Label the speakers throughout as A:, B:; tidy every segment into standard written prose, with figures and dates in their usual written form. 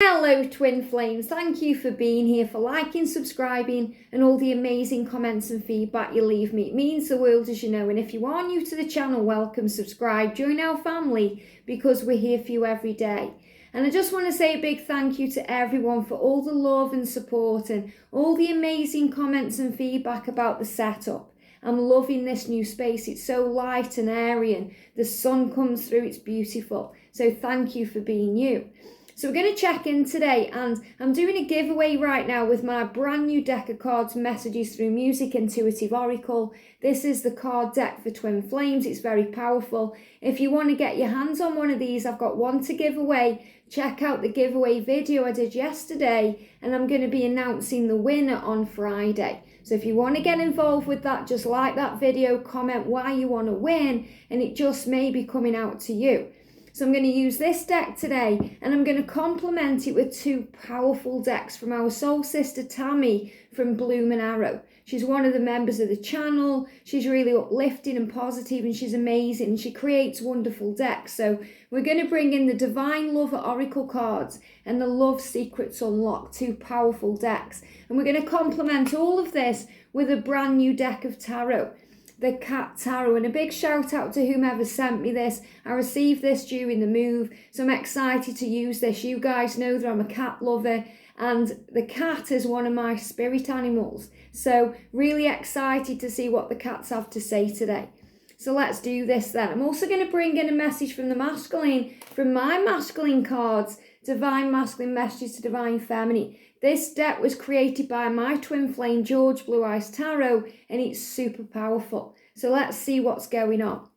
A: Hello twin flames, thank you for being here, for liking, subscribing and all the amazing comments and feedback you leave me. It means the world, as you know, and if you are new to the channel, welcome, subscribe, join our family because we're here for you every day. And I just want to say a big thank you to everyone for all the love and support and all the amazing comments and feedback about the setup. I'm loving this new space. It's so light and airy and the sun comes through, it's beautiful. So thank you for being you. So we're going to check in today, and I'm doing a giveaway right now with my brand new deck of cards, Messages Through Music Intuitive Oracle. This is the card deck for Twin Flames. It's very powerful. If you want to get your hands on one of these, I've got one to give away. Check out the giveaway video I did yesterday, and I'm going to be announcing the winner on Friday. So if you want to get involved with that, just like that video, comment why you want to win, and it just may be coming out to you. So I'm going to use this deck today, and I'm going to complement it with two powerful decks from our soul sister Tammy from Bloom and Arrow. She's one of the members of the channel. She's really uplifting and positive, and she's amazing. She creates wonderful decks. So we're going to bring in the Divine Lover Oracle cards and the Love Secrets Unlocked, two powerful decks. And we're going to complement all of this with a brand new deck of tarot, the Cat Tarot. And a big shout out to whomever sent me this. I received this during the move, so I'm excited to use this. You guys know that I'm a cat lover, and the cat is one of my spirit animals. So really excited to see what the cats have to say today. So let's do this then. I'm also going to bring in a message from the masculine, from my masculine cards, Divine Masculine Messages to Divine Feminine. This deck was created by my twin flame, George Blue Eyes Tarot, and it's super powerful. So let's see what's going on.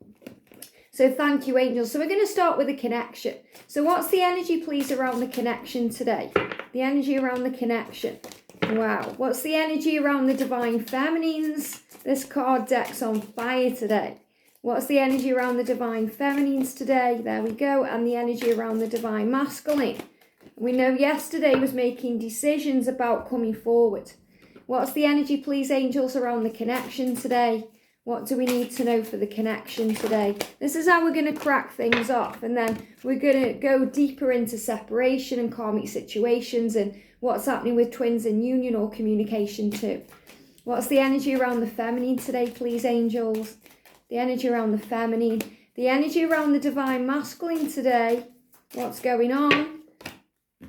A: So thank you, angels. So we're going to start with a connection. So what's the energy, please, around the connection today? The energy around the connection. Wow. What's the energy around the Divine Feminines? This card deck's on fire today. What's the energy around the Divine Feminines today? There we go. And the energy around the Divine Masculine. We know yesterday was making decisions about coming forward. What's the energy, please, angels, around the connection today? What do we need to know for the connection today? This is how we're going to crack things off. And then we're going to go deeper into separation and karmic situations and what's happening with twins in union or communication too. What's the energy around the feminine today, please, angels? The energy around the feminine. The energy around the divine masculine today. What's going on?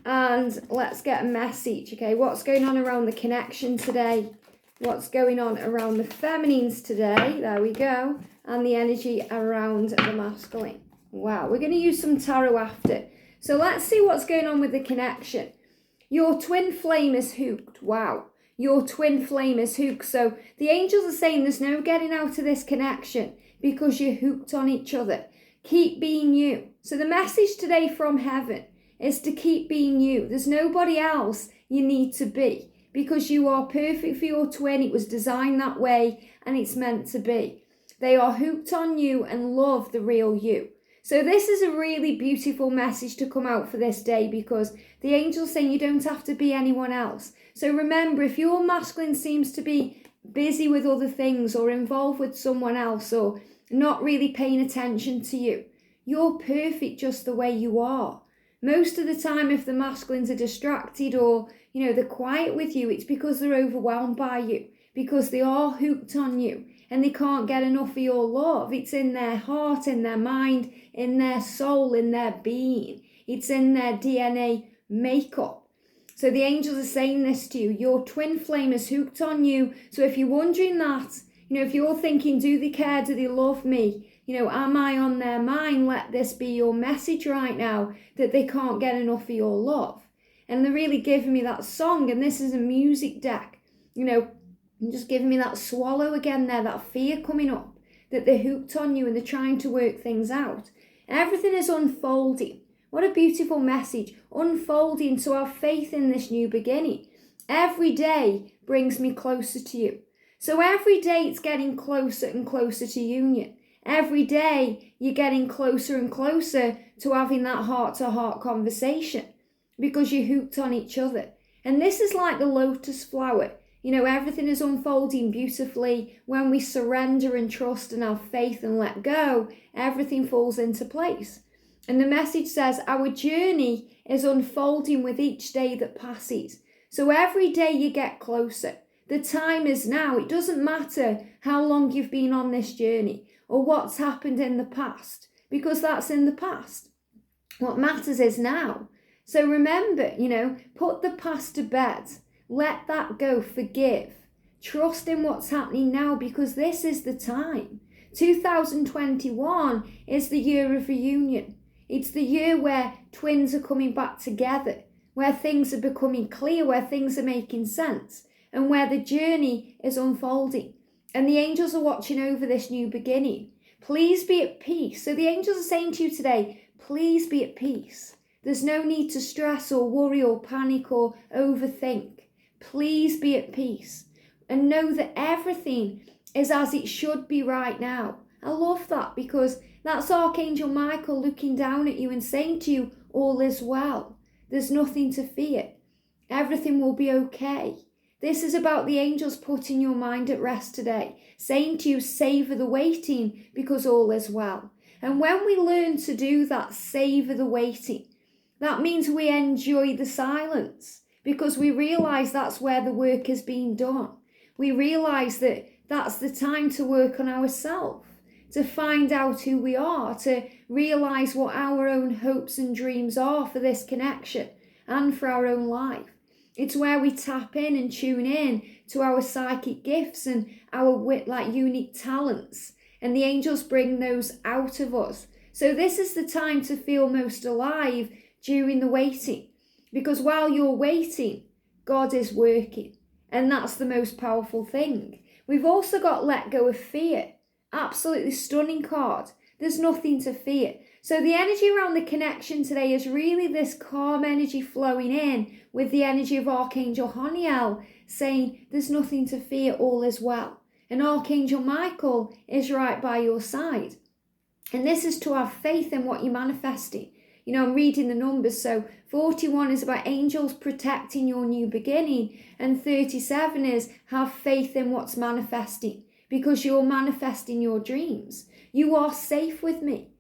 A: And let's get a message, okay? What's going on around the connection today? What's going on around the feminines today? There we go. And the energy around the masculine. Wow, we're going to use some tarot after. So let's see what's going on with the connection. Your twin flame is hooked. Wow. Your twin flame is hooked. So the angels are saying there's no getting out of this connection because you're hooked on each other. Keep being you. So the message today from heaven is to keep being you. There's nobody else you need to be because you are perfect for your twin. It was designed that way and it's meant to be. They are hooked on you and love the real you. So this is a really beautiful message to come out for this day because the angel's saying you don't have to be anyone else. So remember, if your masculine seems to be busy with other things or involved with someone else or not really paying attention to you, you're perfect just the way you are. Most of the time, if the masculines are distracted or, they're quiet with you, it's because they're overwhelmed by you, because they are hooked on you and they can't get enough of your love. It's in their heart, in their mind, in their soul, in their being. It's in their DNA makeup. So the angels are saying this to you. Your twin flame is hooked on you. So if you're wondering that, if you're thinking, do they care? Do they love me? Am I on their mind? Let this be your message right now, that they can't get enough of your love. And they're really giving me that song, and this is a music deck. And just giving me that swallow again there, that fear coming up, that they're hooked on you and they're trying to work things out. Everything is unfolding. What a beautiful message. Unfolding, to have faith in this new beginning. Every day brings me closer to you. So every day it's getting closer and closer to union. Every day you're getting closer and closer to having that heart-to-heart conversation because you're hooked on each other. And this is like the lotus flower. Everything is unfolding beautifully. When we surrender and trust and have faith and let go, everything falls into place. And the message says our journey is unfolding with each day that passes. So every day you get closer. The time is now. It doesn't matter how long you've been on this journey or what's happened in the past, because that's in the past. What matters is now. So remember, put the past to bed. Let that go. Forgive. Trust in what's happening now, because this is the time. 2021 is the year of reunion. It's the year where twins are coming back together, where things are becoming clear, where things are making sense, and where the journey is unfolding. And the angels are watching over this new beginning. Please be at peace. So the angels are saying to you today, please be at peace. There's no need to stress or worry or panic or overthink. Please be at peace. And know that everything is as it should be right now. I love that, because that's Archangel Michael looking down at you and saying to you, all is well. There's nothing to fear. Everything will be okay. This is about the angels putting your mind at rest today, saying to you, savor the waiting, because all is well. And when we learn to do that, savor the waiting, that means we enjoy the silence, because we realize that's where the work is being done. We realize that that's the time to work on ourselves, to find out who we are, to realize what our own hopes and dreams are for this connection and for our own life. It's where we tap in and tune in to our psychic gifts and our unique talents. And the angels bring those out of us. So this is the time to feel most alive during the waiting. Because while you're waiting, God is working. And that's the most powerful thing. We've also got let go of fear. Absolutely stunning card. There's nothing to fear. So the energy around the connection today is really this calm energy flowing in with the energy of Archangel Haniel saying there's nothing to fear, all is well. And Archangel Michael is right by your side. And this is to have faith in what you're manifesting. I'm reading the numbers. So 41 is about angels protecting your new beginning. And 37 is have faith in what's manifesting, because you're manifesting your dreams. You are safe with me.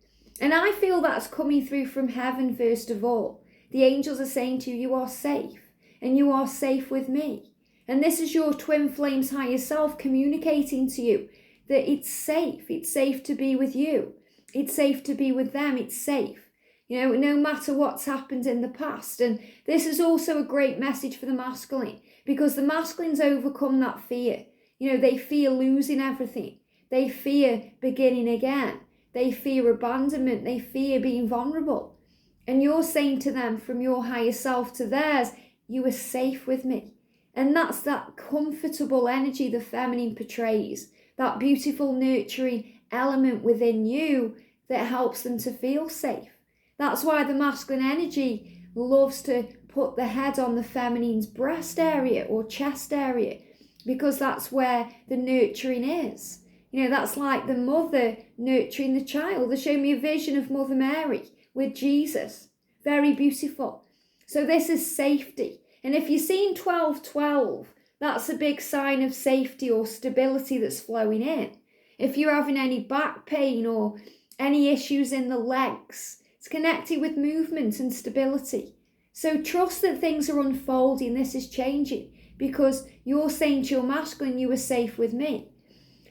A: And I feel that's coming through from heaven first of all. The angels are saying to you, you are safe, and you are safe with me. And this is your twin flames higher self communicating to you that it's safe. It's safe to be with you. It's safe to be with them. It's safe. No matter what's happened in the past. And this is also a great message for the masculine, because the masculines overcome that fear. They fear losing everything. They fear beginning again. They fear abandonment. They fear being vulnerable. And you're saying to them from your higher self to theirs, you are safe with me. And that's that comfortable energy the feminine portrays, that beautiful nurturing element within you that helps them to feel safe. That's why the masculine energy loves to put the head on the feminine's breast area or chest area, because that's where the nurturing is. That's like the mother nurturing the child. They show me a vision of Mother Mary with Jesus. Very beautiful. So this is safety. And if you're seeing 1212, that's a big sign of safety or stability that's flowing in. If you're having any back pain or any issues in the legs, it's connected with movement and stability. So trust that things are unfolding. This is changing, because you're saying to your masculine, you are safe with me.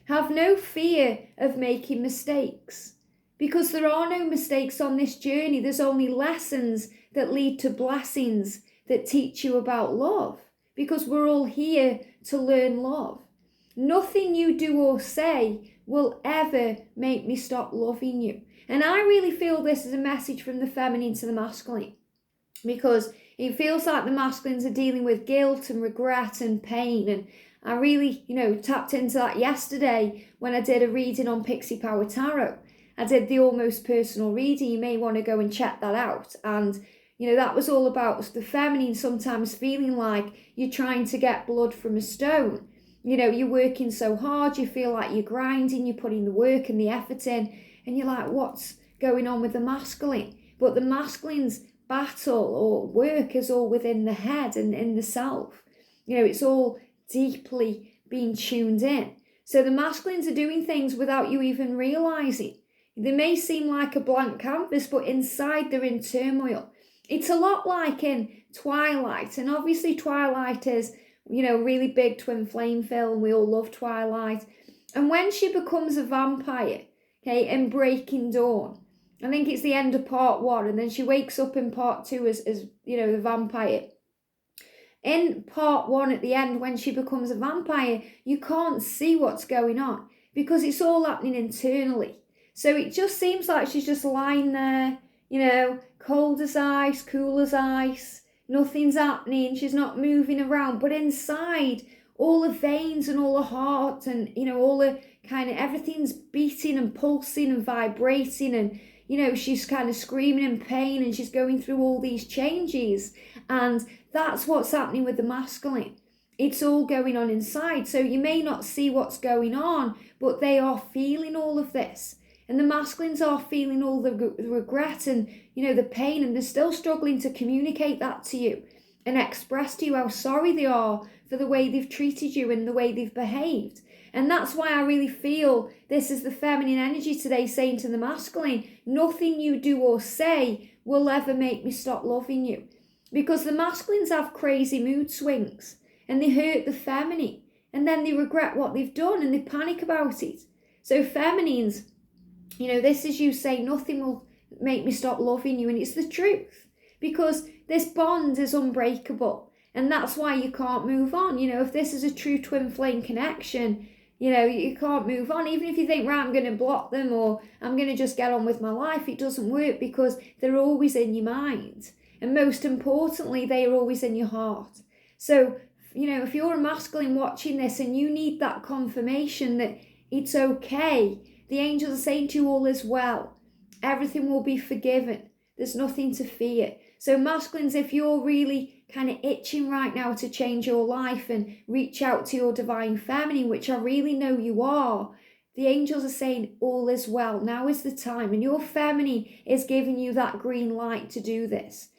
A: Have no fear of making mistakes, because there are no mistakes on this journey. There's only lessons that lead to blessings that teach you about love, because we're all here to learn love. Nothing you do or say will ever make me stop loving you. And I really feel this is a message from the feminine to the masculine, because it feels like the masculines are dealing with guilt and regret and pain. And I really, tapped into that yesterday when I did a reading on Pixie Power Tarot. I did the almost personal reading. You may want to go and check that out. And, that was all about the feminine sometimes feeling like you're trying to get blood from a stone. You're working so hard, you feel like you're grinding, you're putting the work and the effort in, and you're like, what's going on with the masculine? But the masculine's battle or work is all within the head and in the self. It's all deeply being tuned in. So the masculines are doing things without you even realizing. They may seem like a blank canvas, but inside they're in turmoil. It's a lot like in Twilight, and obviously Twilight is, really big twin flame film. We all love Twilight. And when she becomes a vampire, okay, in Breaking Dawn, I think it's the end of part 1, and then she wakes up in part 2 as the vampire. In part 1 at the end, when she becomes a vampire, you can't see what's going on because it's all happening internally. So it just seems like she's just lying there, cold as ice, cool as ice, nothing's happening, she's not moving around. But inside, all the veins and all the heart and, all the kind of everything's beating and pulsing and vibrating, and, she's kind of screaming in pain, and she's going through all these changes. And that's what's happening with the masculine. It's all going on inside. So you may not see what's going on, but they are feeling all of this. And the masculines are feeling all the regret and, the pain, and they're still struggling to communicate that to you and express to you how sorry they are for the way they've treated you and the way they've behaved. And that's why I really feel this is the feminine energy today saying to the masculine, nothing you do or say will ever make me stop loving you. Because the masculines have crazy mood swings and they hurt the feminine, and then they regret what they've done and they panic about it. So feminines, this is you saying nothing will make me stop loving you, and it's the truth, because this bond is unbreakable, and that's why you can't move on. If this is a true twin flame connection, you can't move on. Even if you think, right, I'm going to block them or I'm going to just get on with my life, it doesn't work, because they're always in your mind, and most importantly, they are always in your heart. So, if you're a masculine watching this and you need that confirmation that it's okay, the angels are saying to you, all is well. Everything will be forgiven. There's nothing to fear. So masculines, if you're really kind of itching right now to change your life and reach out to your divine feminine, which I really know you are, the angels are saying all is well. Now is the time. And your feminine is giving you that green light to do this.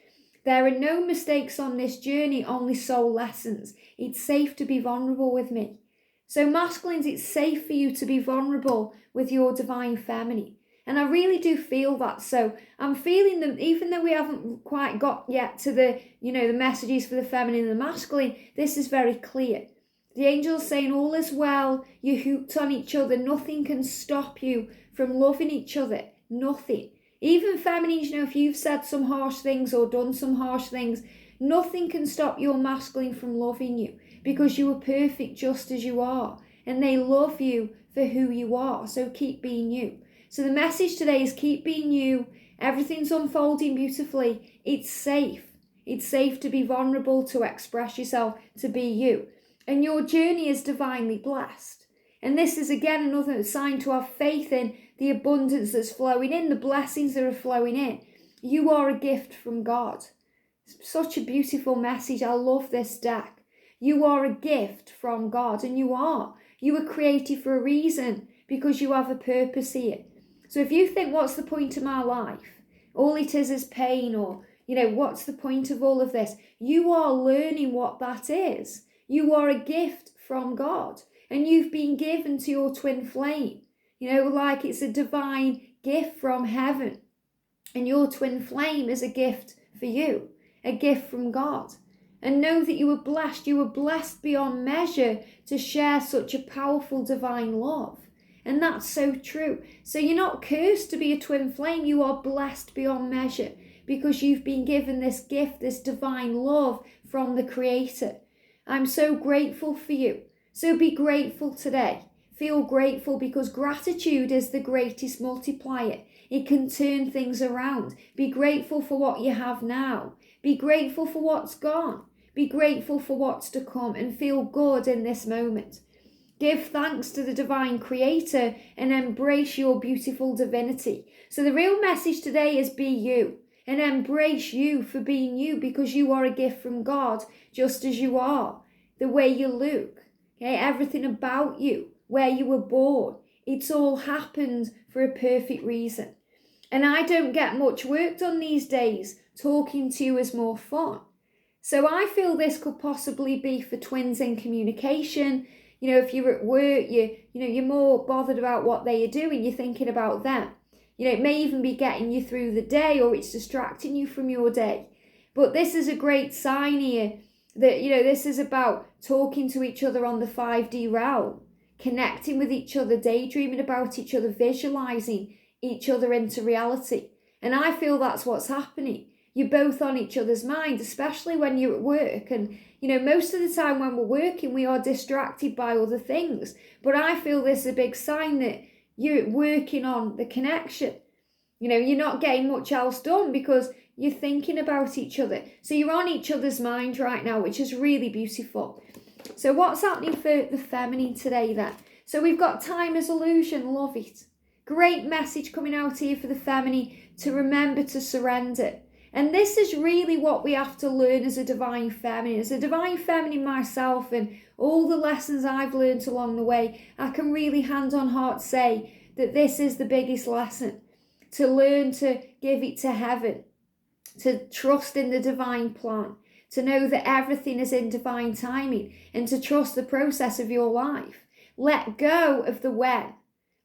A: There are no mistakes on this journey, only soul lessons. It's safe to be vulnerable with me. So masculines, it's safe for you to be vulnerable with your divine feminine. And I really do feel that. So I'm feeling them, even though we haven't quite got yet to the, the messages for the feminine and the masculine, this is very clear. The angels saying all is well, you hooked on each other, nothing can stop you from loving each other, nothing. Even feminines, if you've said some harsh things or done some harsh things, nothing can stop your masculine from loving you, because you are perfect just as you are, and they love you for who you are. So keep being you. So the message today is keep being you. Everything's unfolding beautifully. It's safe. It's safe to be vulnerable, to express yourself, to be you. And your journey is divinely blessed. And this is again another sign to have faith in the abundance that's flowing in, the blessings that are flowing in. You are a gift from God. Such a beautiful message. I love this deck. You are a gift from God, and you are. You were created for a reason, because you have a purpose here. So if you think, what's the point of my life? All it is pain, or, what's the point of all of this? You are learning what that is. You are a gift from God, and you've been given to your twin flame. Like it's a divine gift from heaven. And your twin flame is a gift for you, a gift from God. And know that you were blessed. You were blessed beyond measure to share such a powerful divine love. And that's so true. So you're not cursed to be a twin flame. You are blessed beyond measure, because you've been given this gift, this divine love from the Creator. I'm so grateful for you. So be grateful today. Feel grateful, because gratitude is the greatest multiplier. It can turn things around. Be grateful for what you have now. Be grateful for what's gone. Be grateful for what's to come, and feel good in this moment. Give thanks to the divine Creator and embrace your beautiful divinity. So the real message today is be you, and embrace you for being you, because you are a gift from God just as you are. The way you look, okay, everything about you, where you were born, it's all happened for a perfect reason. And I don't get much work done these days. Talking to you is more fun. So I feel this could possibly be for twins in communication. If you're at work, you're more bothered about what they are doing. You're thinking about them. it may even be getting you through the day, or it's distracting you from your day. But this is a great sign here that, this is about talking to each other on the 5D realm, connecting with each other, daydreaming about each other, visualizing each other into reality. And I feel that's what's happening. You're both on each other's mind, especially when you're at work. And, most of the time when we're working, we are distracted by other things. But I feel this is a big sign that you're working on the connection. You're not getting much else done because you're thinking about each other. So you're on each other's mind right now, which is really beautiful. So what's happening for the feminine today then? So we've got time as illusion, love it. Great message coming out here for the feminine to remember to surrender. And this is really what we have to learn as a divine feminine. As a divine feminine myself, and all the lessons I've learned along the way, I can really hand on heart say that this is the biggest lesson. To learn to give it to heaven, to trust in the divine plan, to know that everything is in divine timing, and to trust the process of your life. Let go of the when,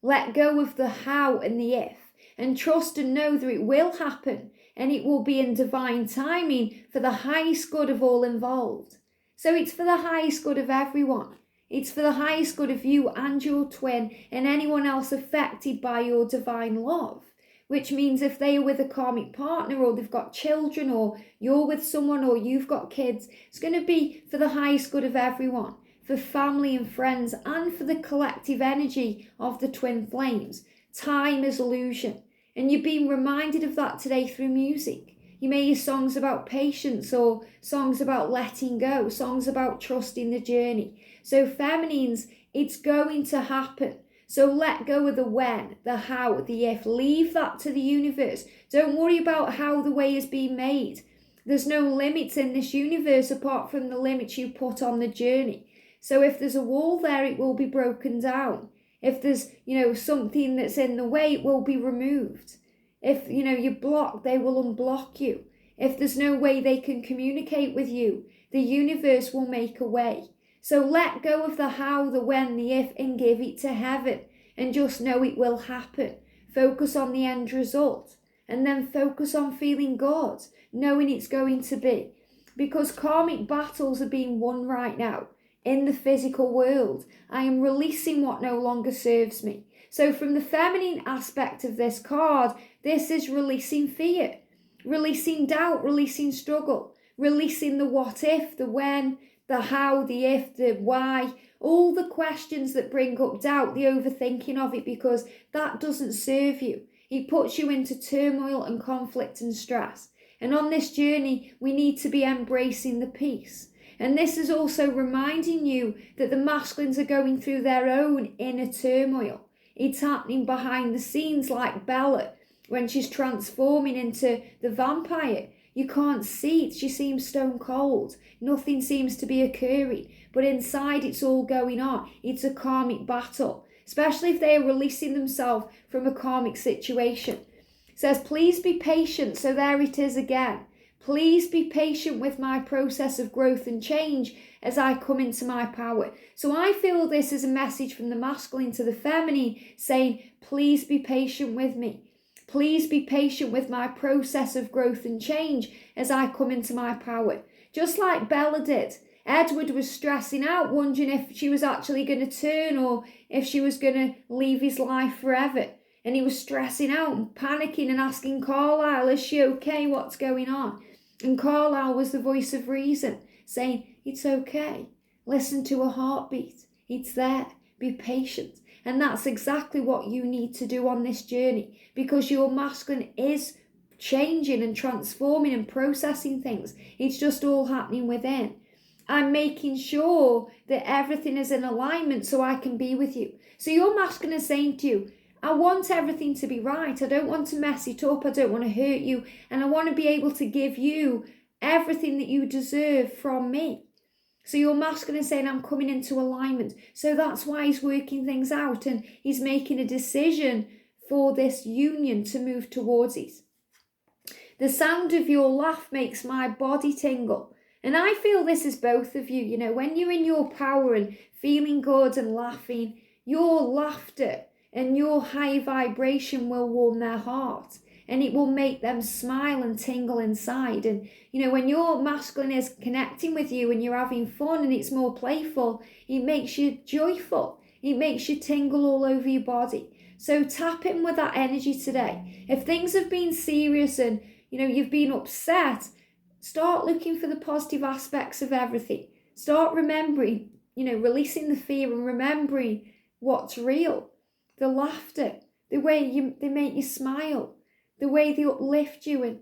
A: let go of the how and the if, and trust and know that it will happen, and it will be in divine timing for the highest good of all involved. So it's for the highest good of everyone. It's for the highest good of you and your twin and anyone else affected by your divine love. Which means if they are with a karmic partner, or they've got children, or you're with someone, or you've got kids, it's going to be for the highest good of everyone, for family and friends, and for the collective energy of the twin flames. Time is illusion. And you're being reminded of that today through music. You may hear songs about patience, or songs about letting go, songs about trusting the journey. So feminines, it's going to happen. So let go of the when, the how, the if. Leave that to the universe. Don't worry about how the way is being made. There's no limits in this universe apart from the limits you put on the journey. So if there's a wall there, it will be broken down. If there's, something that's in the way, it will be removed. If, you're blocked, they will unblock you. If there's no way they can communicate with you, the universe will make a way. So let go of the how, the when, the if, and give it to heaven. And just know it will happen. Focus on the end result. And then focus on feeling good, knowing it's going to be. Because karmic battles are being won right now. In the physical world, I am releasing what no longer serves me. So from the feminine aspect of this card, this is releasing fear, releasing doubt, releasing struggle, releasing the what if, the when, the how, the if, the why, all the questions that bring up doubt, the overthinking of it, because that doesn't serve you. It puts you into turmoil and conflict and stress. And on this journey, we need to be embracing the peace. And this is also reminding you that the masculines are going through their own inner turmoil. It's happening behind the scenes, like Bella, when she's transforming into the vampire. You can't see it. She seems stone cold. Nothing seems to be occurring. But inside it's all going on. It's a karmic battle, especially if they are releasing themselves from a karmic situation. It says, please be patient. So there it is again. Please be patient with my process of growth and change as I come into my power. So I feel this is a message from the masculine to the feminine saying, please be patient with me. Please be patient with my process of growth and change as I come into my power. Just like Bella did. Edward was stressing out, wondering if she was actually going to turn or if she was going to leave his life forever. And he was stressing out and panicking and asking Carlisle, is she okay? What's going on? And Carlisle was the voice of reason, saying, it's okay. Listen to a heartbeat. It's there. Be patient. And that's exactly what you need to do on this journey, because your masculine is changing and transforming and processing things. It's just all happening within. I'm making sure that everything is in alignment so I can be with you. So your masculine is saying to you, I want everything to be right. I don't want to mess it up. I don't want to hurt you. And I want to be able to give you everything that you deserve from me. So your masculine is saying, I'm coming into alignment. So that's why he's working things out and he's making a decision for this union to move towards it. The sound of your laugh makes my body tingle. And I feel this is both of you. When you're in your power and feeling good and laughing, your laughter and your high vibration will warm their heart, and it will make them smile and tingle inside. And when your masculine is connecting with you and you're having fun and it's more playful, it makes you joyful. It makes you tingle all over your body. So tap in with that energy today. If things have been serious and you've been upset, start looking for the positive aspects of everything. Start remembering, releasing the fear and remembering what's real. The laughter, the way they make you smile, the way they uplift you and,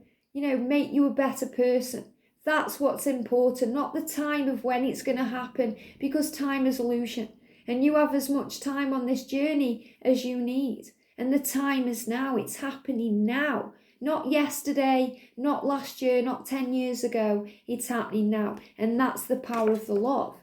A: make you a better person. That's what's important, not the time of when it's going to happen, because time is illusion. And you have as much time on this journey as you need. And the time is now. It's happening now. Not yesterday, not last year, not 10 years ago. It's happening now. And that's the power of the love.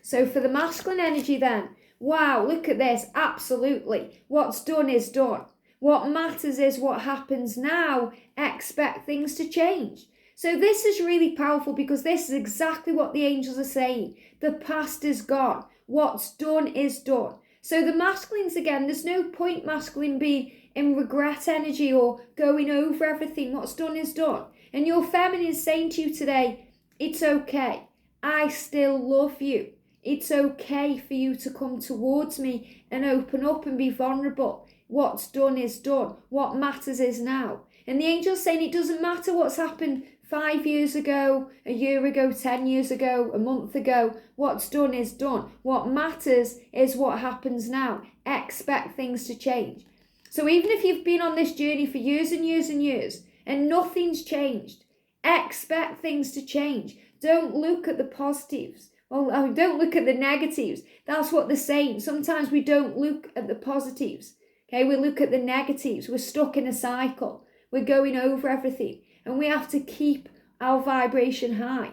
A: So for the masculine energy then, wow, look at this. Absolutely. What's done is done. What matters is what happens now. Expect things to change. So this is really powerful, because this is exactly what the angels are saying. The past is gone. What's done is done. So the masculines, again, there's no point masculine being in regret energy or going over everything. What's done is done. And your feminine is saying to you today, it's okay. I still love you. It's okay for you to come towards me and open up and be vulnerable. What's done is done. What matters is now. And the angel's saying it doesn't matter what's happened 5 years ago, a year ago, 10 years ago, a month ago. What's done is done. What matters is what happens now. Expect things to change. So even if you've been on this journey for years and years and years and nothing's changed, expect things to change. Don't look at the positives. Well, don't look at the negatives. That's what they're saying. Sometimes we don't look at the positives. Okay, we look at the negatives. We're stuck in a cycle. We're going over everything. And we have to keep our vibration high.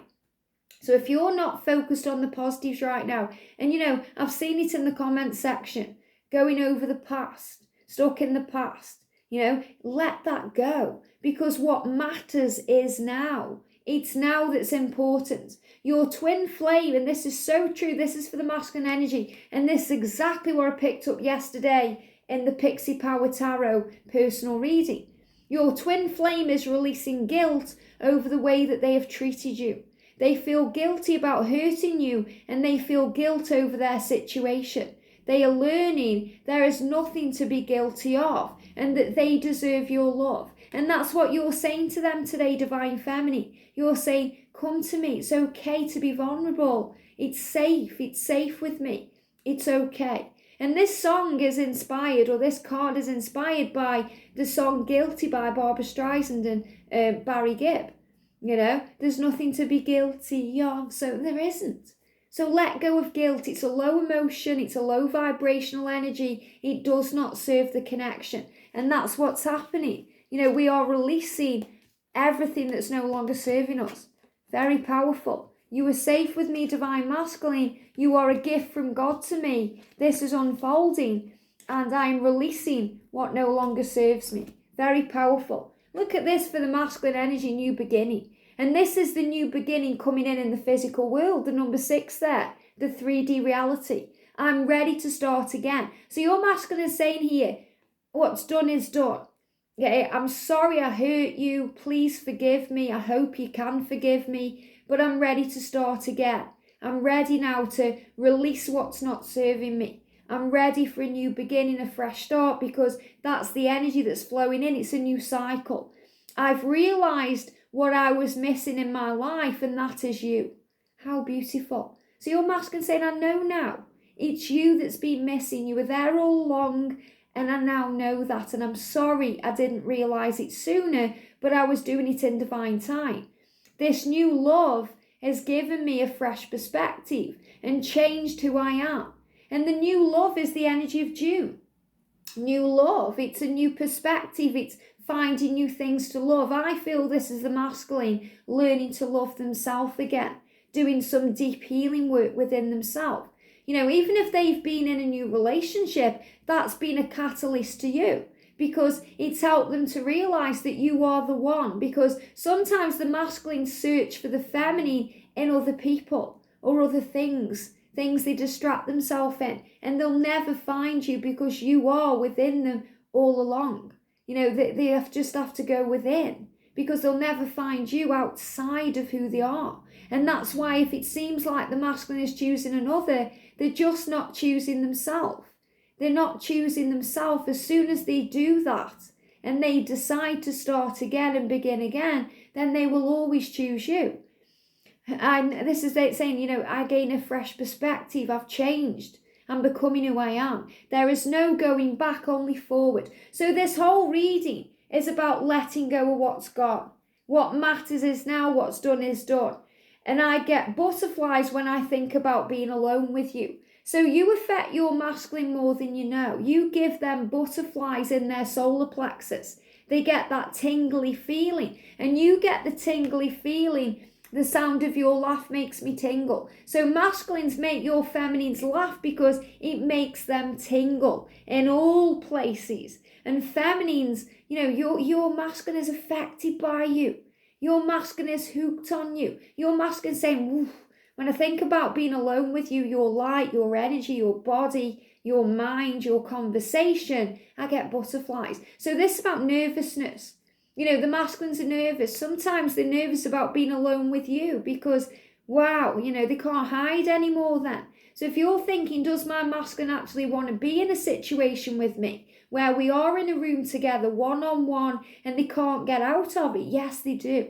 A: So if you're not focused on the positives right now, and I've seen it in the comment section, going over the past, stuck in the past, let that go. Because what matters is now. It's now that's important. Your twin flame, and this is so true, this is for the masculine energy, and this is exactly what I picked up yesterday in the Pixie Power Tarot personal reading. Your twin flame is releasing guilt over the way that they have treated you. They feel guilty about hurting you, and they feel guilt over their situation. They are learning there is nothing to be guilty of, and that they deserve your love. And that's what you're saying to them today, Divine Feminine. You're saying, come to me. It's okay to be vulnerable. It's safe. It's safe with me. It's okay. And this song is inspired, or this card is inspired by the song Guilty by Barbra Streisand and Barry Gibb. There's nothing to be guilty of, so there isn't. So let go of guilt. It's a low emotion. It's a low vibrational energy. It does not serve the connection. And that's what's happening. We are releasing everything that's no longer serving us. Very powerful. You are safe with me, Divine Masculine. You are a gift from God to me. This is unfolding, and I'm releasing what no longer serves me. Very powerful. Look at this for the masculine energy, new beginning. And this is the new beginning coming in the physical world, the number 6 there, the 3D reality. I'm ready to start again. So your masculine is saying here, what's done is done. Yeah, I'm sorry I hurt you. Please forgive me. I hope you can forgive me. But I'm ready to start again. I'm ready now to release what's not serving me. I'm ready for a new beginning, a fresh start, because that's the energy that's flowing in. It's a new cycle. I've realised what I was missing in my life, and that is you. How beautiful. So your masculine saying, I know now. It's you that's been missing. You were there all along, and I now know that. And I'm sorry I didn't realise it sooner, but I was doing it in divine time. This new love has given me a fresh perspective and changed who I am. And the new love is the energy of June. New love, it's a new perspective. It's finding new things to love. I feel this is the masculine learning to love themselves again, doing some deep healing work within themselves. Even if they've been in a new relationship, that's been a catalyst to you, because it's helped them to realise that you are the one. Because sometimes the masculine search for the feminine in other people or other things things they distract themselves in, and they'll never find you because you are within them all along. You know, they just have to go within, because they'll never find you outside of who they are. And that's why if it seems like the masculine is choosing another, they're just not choosing themselves. They're not choosing themselves. As soon as they do that and they decide to start again and begin again, then they will always choose you. And this is it saying, you know, I gain a fresh perspective. I've changed. I'm becoming who I am. There is no going back, only forward. So this whole reading is about letting go of what's gone. What matters is now, what's done is done. And I get butterflies when I think about being alone with you. So you affect your masculine more than you know. You give them butterflies in their solar plexus. They get that tingly feeling. And you get the tingly feeling. The sound of your laugh makes me tingle. So masculines make your feminines laugh because it makes them tingle in all places. And feminines, you know, your masculine is affected by you. Your masculine is hooked on you. Your masculine is saying, woof. When I think about being alone with you, your light, your energy, your body, your mind, your conversation, I get butterflies. So this is about nervousness. You know, the masculines are nervous. Sometimes they're nervous about being alone with you because, wow, you know, they can't hide anymore then. So if you're thinking, does my masculine actually want to be in a situation with me where we are in a room together, one-on-one, and they can't get out of it? Yes, they do.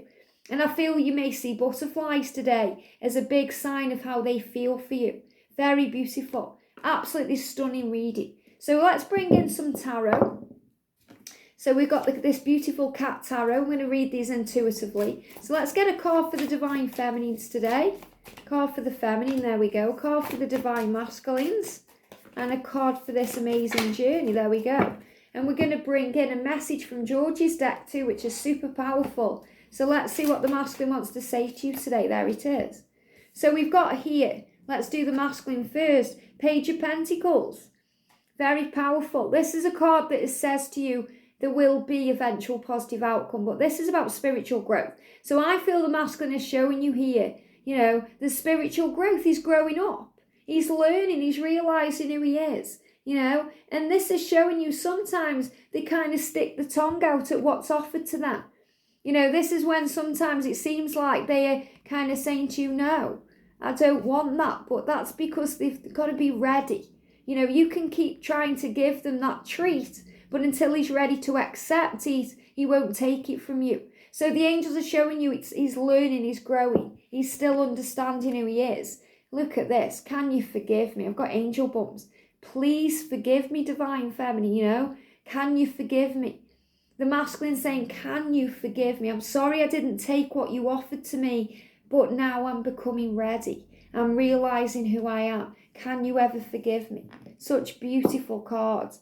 A: And I feel you may see butterflies today as a big sign of how they feel for you. Very beautiful. Absolutely stunning reading. So let's bring in some tarot. So we've got this beautiful cat tarot. I'm going to read these intuitively. So let's get a card for the divine feminines today. Card for the feminine, there we go. Card for the divine masculines. And a card for this amazing journey, there we go. And we're going to bring in a message from George's deck too, which is super powerful. So let's see what the masculine wants to say to you today. There it is. So we've got here, let's do the masculine first. Page of Pentacles. Very powerful. This is a card that says to you, there will be eventual positive outcome, but this is about spiritual growth. So I feel the masculine is showing you here, you know, the spiritual growth. He's growing up. He's learning. He's realizing who he is, you know, and this is showing you sometimes they kind of stick the tongue out at what's offered to them. You know, this is when sometimes it seems like they are kind of saying to you, no, I don't want that, but that's because they've got to be ready. You know, you can keep trying to give them that treat, but until he's ready to accept it, he won't take it from you. So the angels are showing you he's learning, he's growing. He's still understanding who he is. Look at this. Can you forgive me? I've got angel bumps. Please forgive me, divine feminine, you know. Can you forgive me? The masculine saying, can you forgive me? I'm sorry I didn't take what you offered to me, but now I'm becoming ready. I'm realizing who I am. Can you ever forgive me? Such beautiful cards.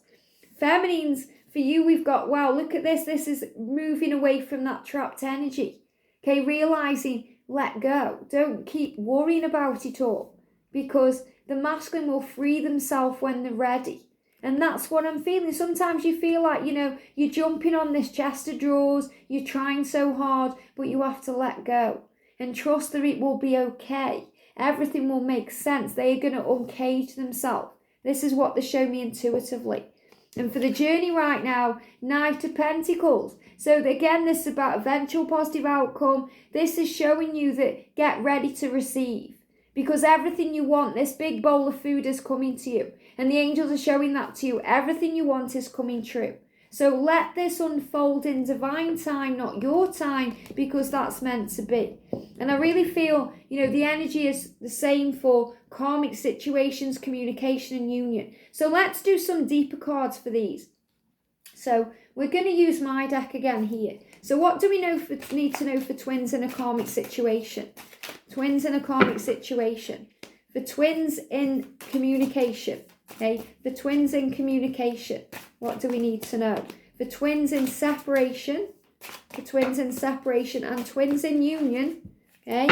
A: Feminines, for you, we've got, wow, look at this. This is moving away from that trapped energy. Okay, realizing, let go. Don't keep worrying about it all, because the masculine will free themselves when they're ready. And that's what I'm feeling. Sometimes you feel like, you know, you're jumping on this chest of drawers, you're trying so hard, but you have to let go and trust that it will be okay. Everything will make sense. They are going to uncage themselves. This is what they show me intuitively. And for the journey right now, Knight of Pentacles. So again, this is about eventual positive outcome. This is showing you that get ready to receive. Because everything you want, this big bowl of food is coming to you. And the angels are showing that to you. Everything you want is coming true. So let this unfold in divine time, not your time, because that's meant to be. And I really feel, you know, the energy is the same for karmic situations, communication and union. So let's do some deeper cards for these. So we're going to use my deck again here. So what do we need to know for twins in a karmic situation? Twins in a karmic situation. For twins in communication. Okay, for twins in communication, what do we need to know? For twins in separation, and twins in union, okay,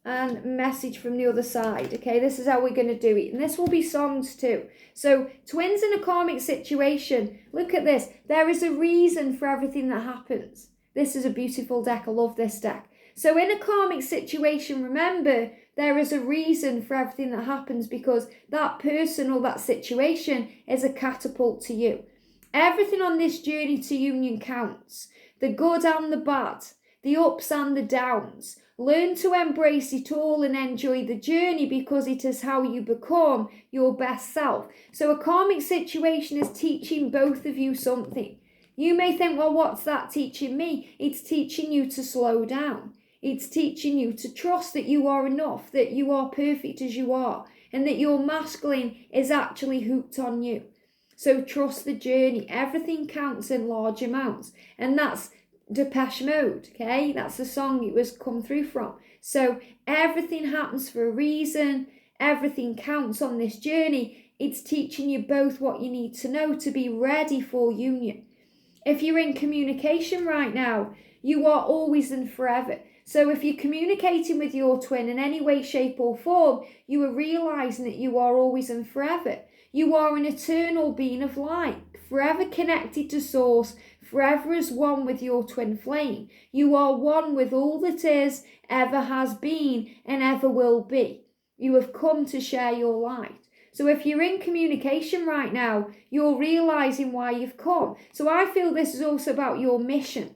A: and message from the other side, okay, this is how we're going to do it, and this will be songs too. So, twins in a karmic situation, look at this, there is a reason for everything that happens. This is a beautiful deck, I love this deck. So in a karmic situation, remember, there is a reason for everything that happens, because that person or that situation is a catapult to you. Everything on this journey to union counts. The good and the bad, the ups and the downs. Learn to embrace it all and enjoy the journey, because it is how you become your best self. So a karmic situation is teaching both of you something. You may think, well, what's that teaching me? It's teaching you to slow down. It's teaching you to trust that you are enough, that you are perfect as you are, and that your masculine is actually hooked on you. So trust the journey. Everything counts in large amounts. And that's Depeche Mode, okay? That's the song it was come through from. So everything happens for a reason. Everything counts on this journey. It's teaching you both what you need to know to be ready for union. If you're in communication right now, you are always and forever. So if you're communicating with your twin in any way, shape or form, you are realizing that you are always and forever. You are an eternal being of light, forever connected to source, forever as one with your twin flame. You are one with all that is, ever has been, and ever will be. You have come to share your light. So if you're in communication right now, you're realizing why you've come. So I feel this is also about your mission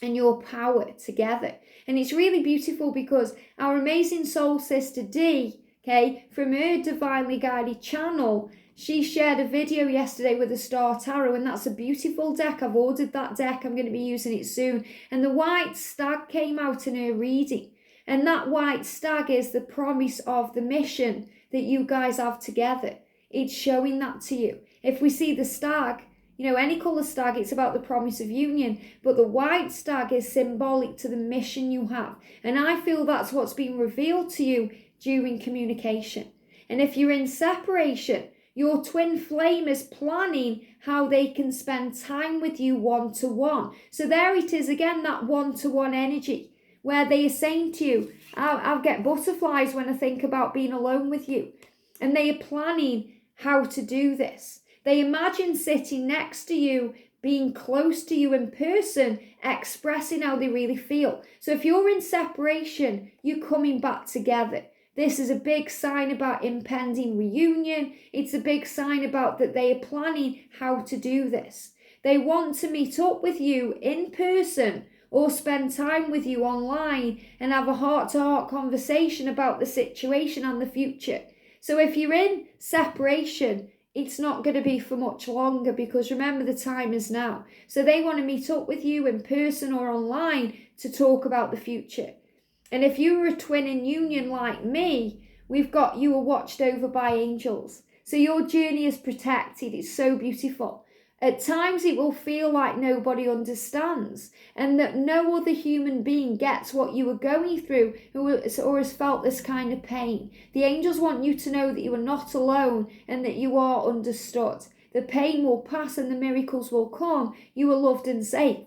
A: and your power together. And it's really beautiful because our amazing soul sister Dee, okay, from her divinely guided channel, she shared a video yesterday with a star tarot, and that's a beautiful deck. I've ordered that deck. I'm going to be using it soon. And the white stag came out in her reading. And that white stag is the promise of the mission that you guys have together. It's showing that to you. If we see the stag, you know, any colour stag, it's about the promise of union. But the white stag is symbolic to the mission you have. And I feel that's what's been revealed to you during communication. And if you're in separation, your twin flame is planning how they can spend time with you one-to-one. So there it is again, that one-to-one energy, where they are saying to you, I'll get butterflies when I think about being alone with you. And they are planning how to do this. They imagine sitting next to you, being close to you in person, expressing how they really feel. So if you're in separation, you're coming back together. This is a big sign about impending reunion. It's a big sign about that they are planning how to do this. They want to meet up with you in person or spend time with you online and have a heart-to-heart conversation about the situation and the future. So if you're in separation, it's not going to be for much longer, because remember, the time is now. So they want to meet up with you in person or online to talk about the future. And if you were a twin in union like me, we've got you are watched over by angels. So your journey is protected. It's so beautiful. At times it will feel like nobody understands and that no other human being gets what you are going through or has felt this kind of pain. The angels want you to know that you are not alone and that you are understood. The pain will pass and the miracles will come. You are loved and safe.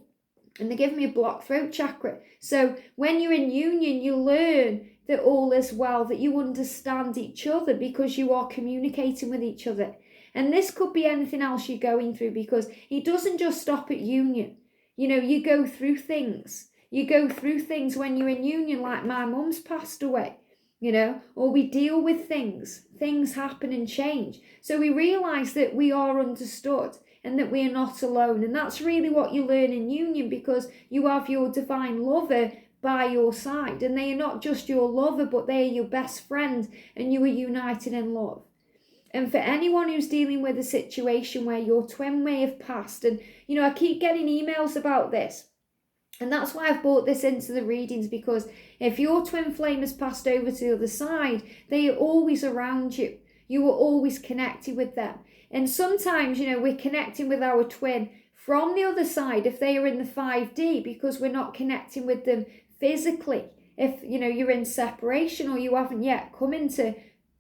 A: And they give me a blocked throat chakra. So when you're in union, you learn that all is well, that you understand each other because you are communicating with each other. And this could be anything else you're going through, because it doesn't just stop at union. You know, you go through things. You go through things when you're in union, like my mum's passed away, you know, or we deal with things. Things happen and change. So we realise that we are understood and that we are not alone. And that's really what you learn in union, because you have your divine lover by your side. And they are not just your lover, but they are your best friend, and you are united in love. And for anyone who's dealing with a situation where your twin may have passed, and, you know, I keep getting emails about this. And that's why I've brought this into the readings, because if your twin flame has passed over to the other side, they are always around you. You are always connected with them. And sometimes, you know, we're connecting with our twin from the other side if they are in the 5D, because we're not connecting with them physically. If, you know, you're in separation or you haven't yet come into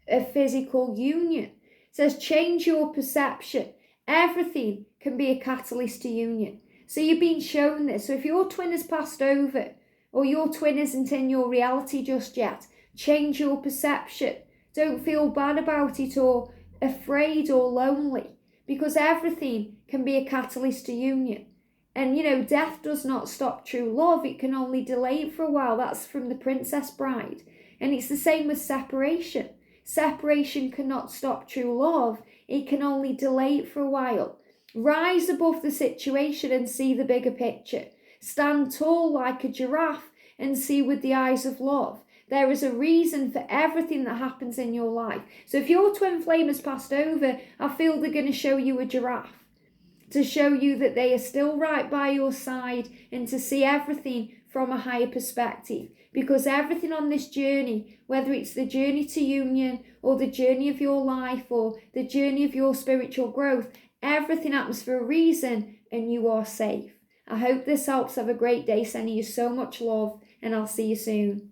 A: a physical union. It says, change your perception. Everything can be a catalyst to union. So you've been shown this. So if your twin has passed over, or your twin isn't in your reality just yet, change your perception. Don't feel bad about it or afraid or lonely, because everything can be a catalyst to union. And, you know, death does not stop true love. It can only delay it for a while. That's from the Princess Bride. And it's the same with separation. Separation cannot stop true love. It can only delay it for a while. Rise above the situation and see the bigger picture. Stand tall like a giraffe and see with the eyes of love. There is a reason for everything that happens in your life. So if your twin flame has passed over, I feel they're going to show you a giraffe, to show you that they are still right by your side, and to see everything from a higher perspective. Because everything on this journey, whether it's the journey to union or the journey of your life or the journey of your spiritual growth, everything happens for a reason, and you are safe. I hope this helps. Have a great day. Sending you so much love, and I'll see you soon.